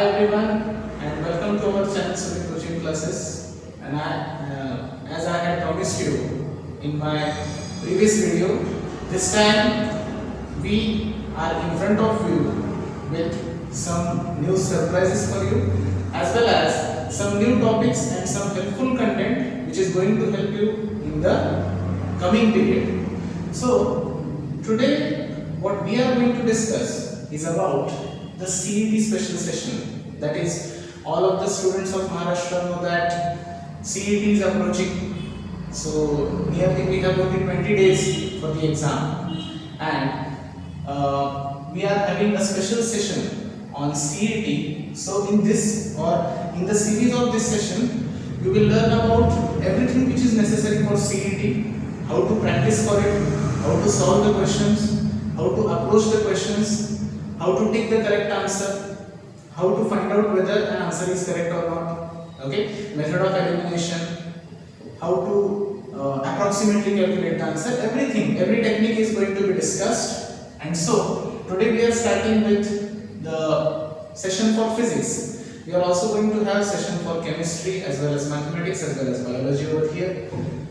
everyone, and welcome to our channel Swimming Coaching Classes. And as I had promised you in my previous video, this time we are in front of you with some new surprises for you, as well as some new topics and some helpful content which is going to help you in the coming period. So today what we are going to discuss is about the CET special session. That is, all of the students of Maharashtra know that CET is approaching. So nearly we have only 20 days for the exam, and we are having a special session on CET. So in this in the series of this session, you will learn about everything which is necessary for CET, how to practice for it, how to solve the questions, how to approach the questions, how to take the correct answer, how to find out whether an answer is correct or not, okay, method of elimination, how to approximately calculate the answer, every technique is going to be discussed. And so today we are starting with the session for physics. We are also going to have session for chemistry as well as mathematics as well as biology over here.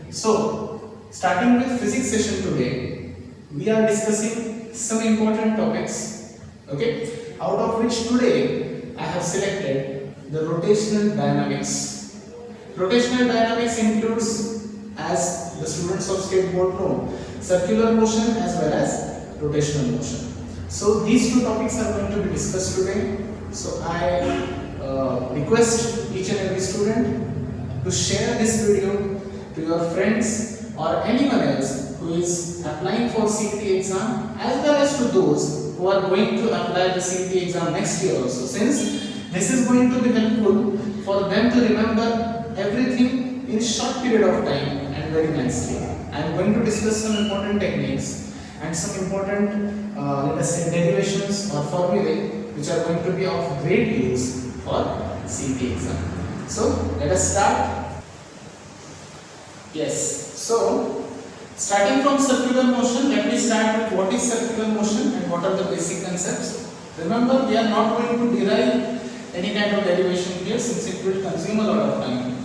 So starting with physics session today, we are discussing some important topics, okay, out of which today I have selected the rotational dynamics. Rotational dynamics includes, as the students of skateboard know, circular motion as well as rotational motion. So these two topics are going to be discussed today. So I request each and every student to share this video to your friends or anyone else who is applying for CET exam, as well as to those who are going to apply the CET exam next year also, since this is going to be helpful for them to remember everything in short period of time and very nicely. I am going to discuss some important techniques and some important let us say derivations or formulae which are going to be of great use for CET exam. So let us start. Yes, so starting from circular motion, let me start with what is circular motion and what are the basic concepts. Remember, we are not going to derive any kind of derivation here since it will consume a lot of time.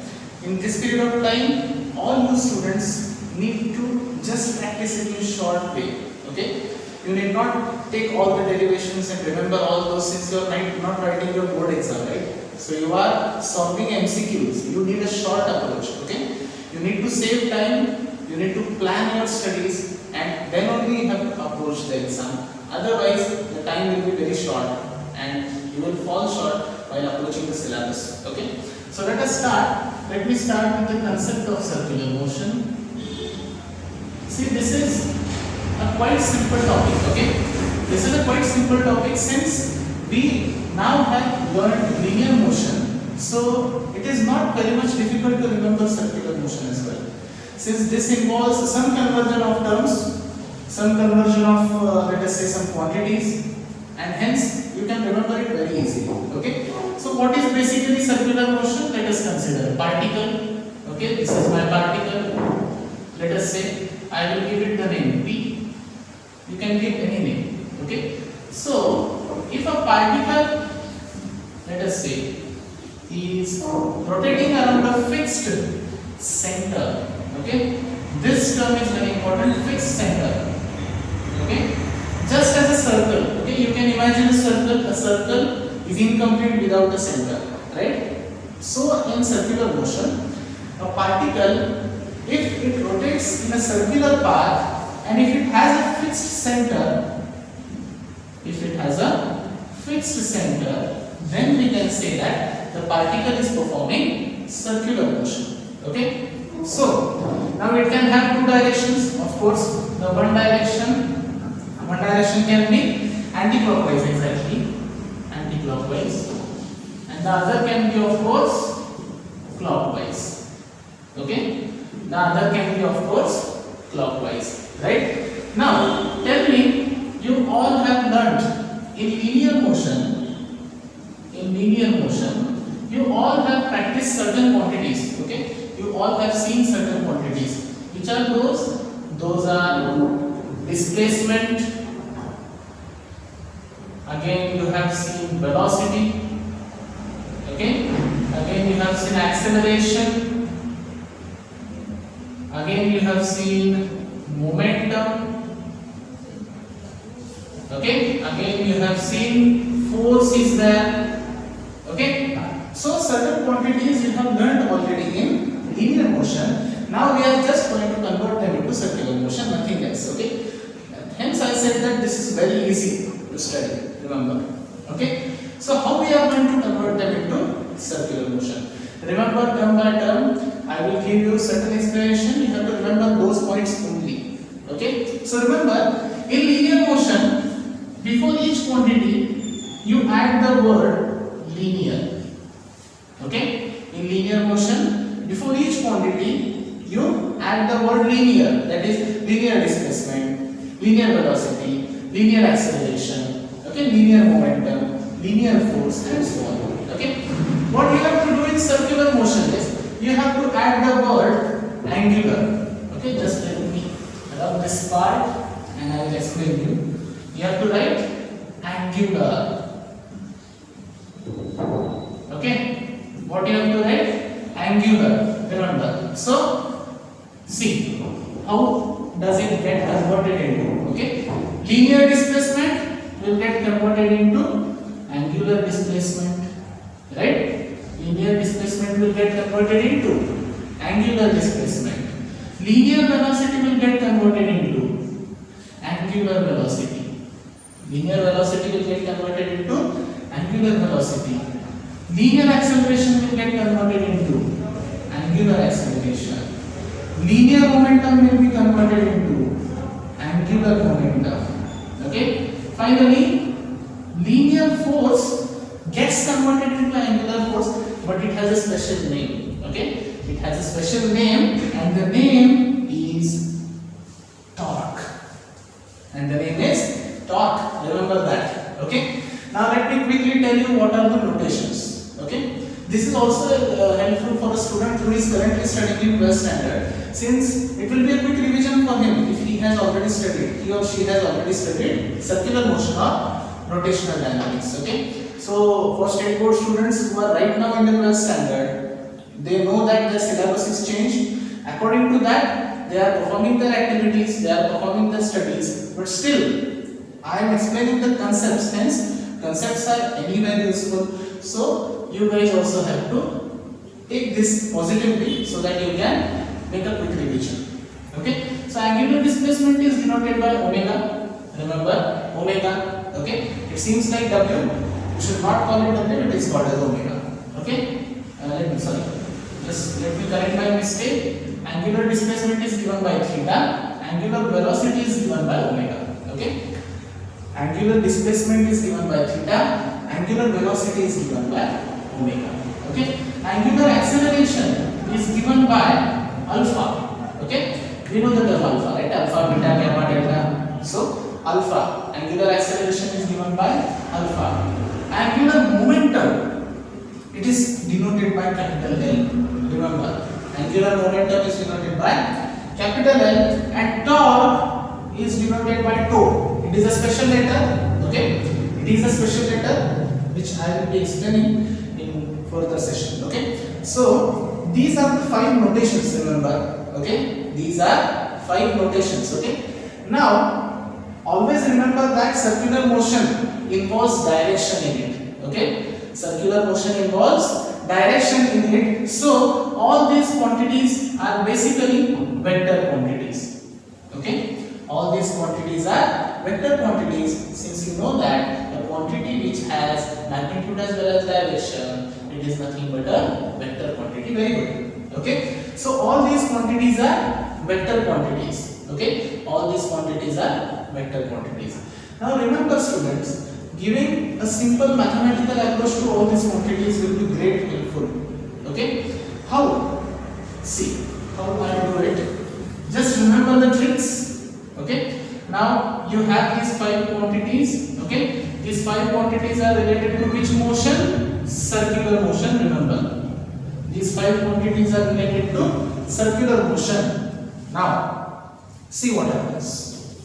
In this period of time, all you students need to just practice it in short way. Okay, you need not take all the derivations and remember all those since you are not writing your board exam, right? So you are solving MCQs. You need a short approach. Okay, you need to save time. You need to plan your studies, and then only you have to approach the exam. Otherwise, the time will be very short and you will fall short while approaching the syllabus. Okay, so let us start. Let me start with the concept of circular motion. See, this is a quite simple topic. Okay, this is a quite simple topic since we now have learned linear motion, so it is not very much difficult to remember circular motion as well. Since this involves some conversion of terms, some conversion of let us say some quantities, and hence you can remember it very easily. Okay, so what is basically circular motion? Let us consider particle. Okay, this is my particle. Let us say I will give it the name P. You can give any name. Okay, so if a particle, let us say, is rotating around a fixed center. Okay, this term is very important, fixed center. Okay, just as a circle. Okay, you can imagine a circle. A circle is incomplete without a center, right? So in circular motion, a particle, if it rotates in a circular path and if it has a fixed center, then we can say that the particle is performing circular motion. Okay. So now it can have two directions. Of course, the one direction can be anti-clockwise, exactly, anti-clockwise, and the other can be of course clockwise. Okay, the other can be of course clockwise, right? Now tell me, you all have learnt in linear motion. You all have practiced certain quantities. Okay, you all have seen certain quantities. Which are those? Those are displacement. Again, you have seen velocity. have seen acceleration, again you have seen momentum, okay, again you have seen force is there, okay. So certain quantities you have learned already in linear motion. Now we are just going to convert them into circular motion, nothing else, okay. Hence I said that this is very easy to study, remember, okay. So how we are going to convert them into circular motion? Remember, term by term I will give you certain explanation, you have to remember those points only, okay. So remember, in linear motion, before each quantity you add the word linear, okay. In linear motion, before each quantity you add the word linear, that is linear displacement, linear velocity, linear acceleration, okay, linear momentum, linear force, and so on, okay. What you have to do in circular motion is you have to add the word angular, okay. Just let me rub this part and I will explain you. You have to write angular, okay. What you have to write? Angular, remember. So see how does it get converted into, okay. Linear displacement will get converted into angular displacement, right? Linear displacement will get converted into angular displacement. Linear velocity will get converted into angular velocity. Linear velocity will get converted into angular velocity. Linear acceleration will get converted into angular acceleration. Linear momentum will be converted into angular momentum, okay. Finally, linear force gets converted into angular force, but it has a special name, okay. It has a special name and the name is torque, and the name is torque, remember that, okay. Now let me quickly tell you what are the notations, okay. This is also helpful for a student who is currently studying in 12th standard, since it will be a quick revision for him if he has already studied, he or she has already studied circular motion or rotational dynamics, okay. So for state board students who are right now in the 12th standard, they know that the syllabus is changed. According to that, they are performing their activities, they are performing their studies, but still I am explaining the concepts, hence concepts are anywhere useful. So you guys also have to take this positively so that you can make a quick revision, okay. So angular displacement is denoted by omega, remember omega, okay. It seems like W, you should not call it W, it is called as omega, okay. Let me correct my mistake. Angular displacement is given by theta, angular velocity is given by omega, okay. Angular displacement is given by theta, angular velocity is given by omega, okay. Angular acceleration is given by alpha, okay. We know the term alpha, right? Alpha, beta, gamma, delta. So alpha, angular acceleration is given by alpha. Angular momentum, it is denoted by capital L, remember. Angular momentum is denoted by capital L, and torque is denoted by tau. It is a special letter, okay. It is a special letter which I will be explaining in further session, okay. So these are the 5 notations, remember, okay. These are 5 notations, okay. Now always remember that circular motion involves direction in it, okay. Circular motion involves direction in it. So all these quantities are basically vector quantities, okay. All these quantities are vector quantities, since you know that a quantity which has magnitude as well as direction, it is nothing but a vector quantity. Very good, okay. So all these quantities are vector quantities, okay. All these quantities are vector quantities. Now remember students, giving a simple mathematical approach to all these quantities will be great helpful, okay. How? See how I do it. Just remember the tricks, okay. Now you have these 5 quantities, okay. These 5 quantities are related to which motion? Circular motion, remember. These 5 quantities are related to circular motion. Now see what happens.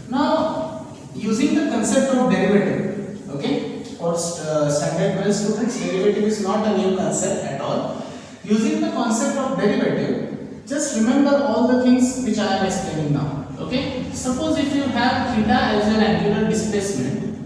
Now using the concept of derivative, okay, for standard well students, derivative is not a new concept at all. Using the concept of derivative, just remember all the things which I am explaining now. Okay, suppose if you have theta as your angular displacement,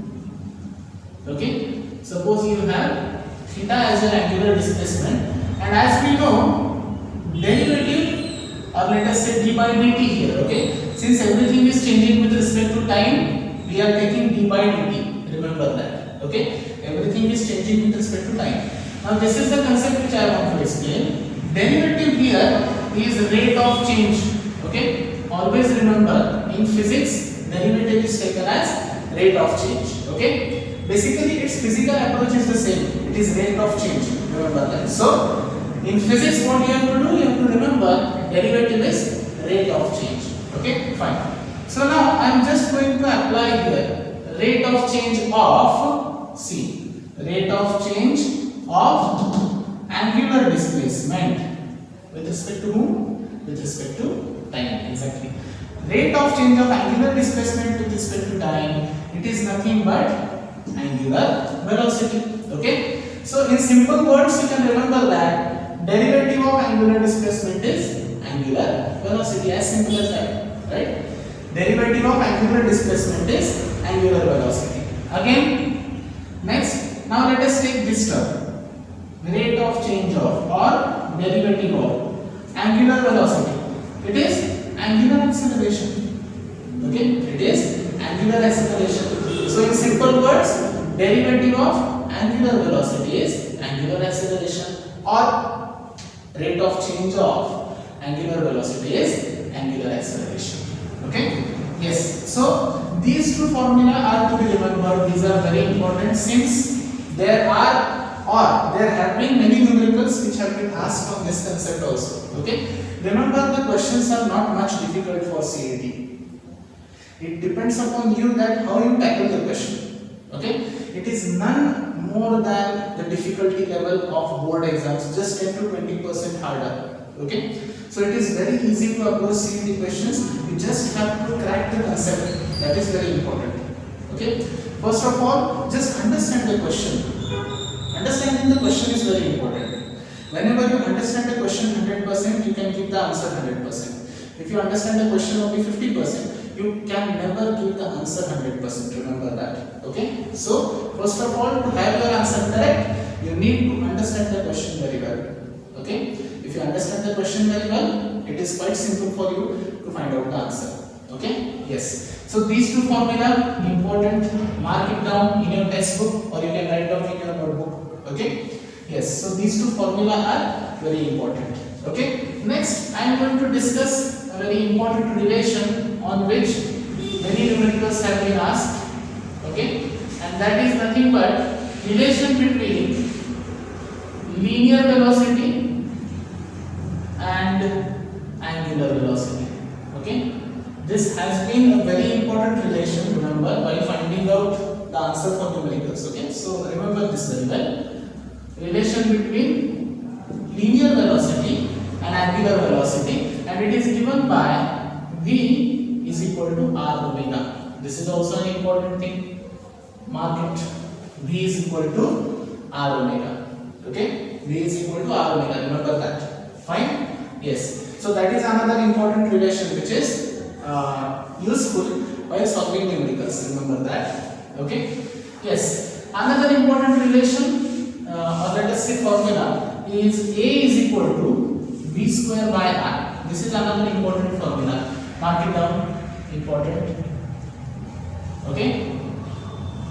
okay, suppose you have theta as your angular displacement, and as we know, derivative, or let us say d by dt here, okay, since everything is changing with respect to time, we are taking d by dt, remember that, okay, everything is changing with respect to time. Now this is the concept which I want to explain. Derivative here is rate of change, okay, always remember in physics derivative is taken as rate of change, okay. Basically its physical approach is the same, it is rate of change, remember that. So in physics what you have to do, you have to remember derivative is rate of change, okay, fine. So now I am just going to apply here rate of change of, see, rate of change of angular displacement with respect to whom? With respect to time, exactly. Rate of change of angular displacement with respect to time, it is nothing but angular velocity, okay. So in simple words you can remember that derivative of angular displacement is angular velocity, as simple as that, right? Derivative of angular displacement is angular velocity. Again, next, now let us take this term, rate of change of or derivative of angular velocity. It is angular acceleration, okay, it is angular acceleration. So in simple words, derivative of angular velocity is angular acceleration, or rate of change of angular velocity is angular acceleration, okay. Yes, so these two formula are to be remembered. These are very important since there are or there have been many numericals which have been asked on this concept also, okay. Remember, the questions are not much difficult for CAT. It depends upon you that how you tackle the question, okay. It is none more than the difficulty level of board exams, just 10 to 20% harder, okay. So it is very easy to approach CAT questions. You just have to crack the concept. That is very important, okay. First of all, just understand the question. Understanding the question is very important. Whenever you understand the question 100%, you can give the answer 100%. If you understand the question only 50%, you can never give the answer 100%. Remember that. Okay? So, first of all, to have your answer correct, you need to understand the question very well. Okay? If you understand the question very well, it is quite simple for you to find out the answer. Okay? Yes. So these two formula important. Mark it down in your textbook or you can write down in your notebook. Okay, yes, so these two formula are very important. Okay, next I am going to discuss a very important relation on which many numericals have been asked. Okay, and that is nothing but relation between linear velocity and angular velocity. Okay, this has been a very important relation, remember, while finding out the answer for numericals. Okay, so remember this very well. Relation between linear velocity and angular velocity, and it is given by v is equal to r omega. This is also an important thing. Mark it. V is equal to r omega. Okay, v is equal to r omega. Remember that. Fine. Yes. So that is another important relation which is useful while solving numericals. Remember that. Okay. Yes. Another important relation. Or let us say formula is A is equal to V square by R. This is another important formula. Mark it down. Important. Okay.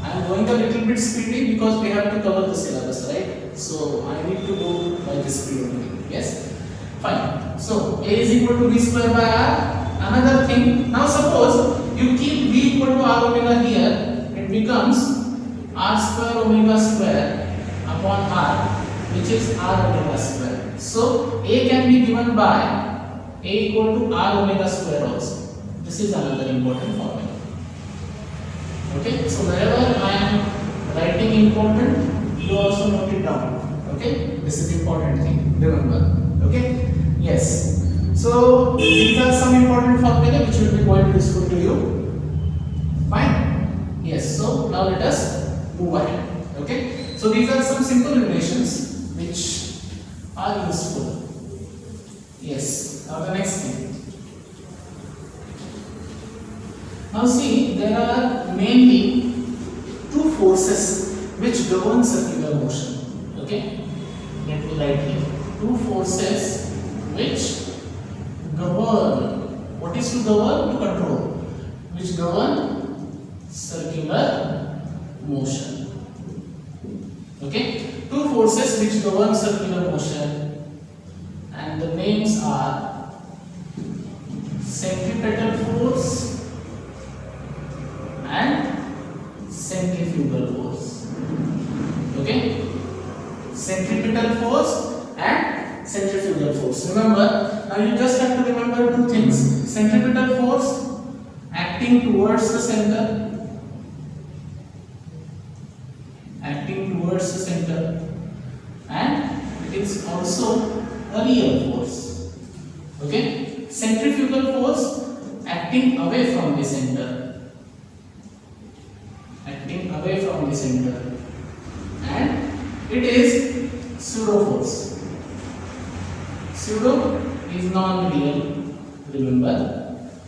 I am going a little bit speedy because we have to cover the syllabus, right? So I need to go by this speed only. Yes. Fine. So A is equal to V square by R. Another thing. Now suppose you keep V equal to R omega here. It becomes R square omega square upon R, which is R omega square. So A can be given by A equal to R omega square also. This is another important formula. Okay, so wherever I am writing important, you also note it down. Okay, this is important thing. Remember. Okay. Yes. So these are some important formula which will be quite useful to you. Fine. Yes. So now let us move ahead. Okay. some simple relations which are useful. Yes, now the next thing. Now see, there are mainly two forces which govern circular motion. Okay, let me write here. Two forces which govern. What is to govern? To control. Which govern circular motion. Okay, two forces which govern circular motion, and the names are centripetal force and centrifugal force. Okay, centripetal force and centrifugal force. Remember, now you just have to remember two things. Centripetal force acting towards the center, and it is also a real force. Okay, centrifugal force acting away from the center, and it is pseudo force. Pseudo is non-real, remember.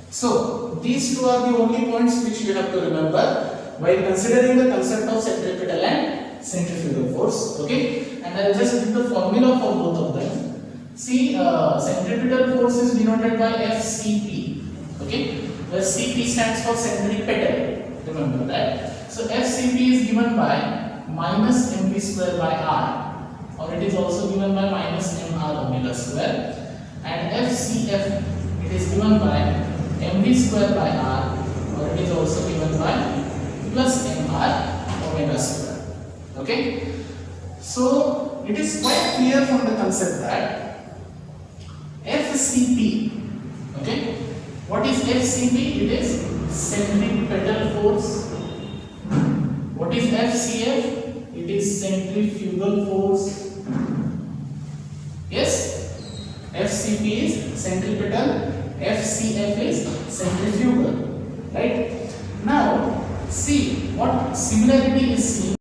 So these two are the only points which you have to remember while considering the concept of centripetal and centrifugal force. Okay, and I will just give the formula for both of them. See, centripetal force is denoted by FCP. Okay, where CP stands for centripetal. Remember that. So FCP is given by minus mv square by r, or it is also given by minus mr omega square, and FCF it is given by mv square by r, or it is also given by plus mr omega square. Okay, so it is quite clear from the concept that FCP, okay, what is FCP? It is centripetal force. What is FCF? It is centrifugal force. Yes, FCP is centripetal, FCF is centrifugal, right? Now see what similarity is seen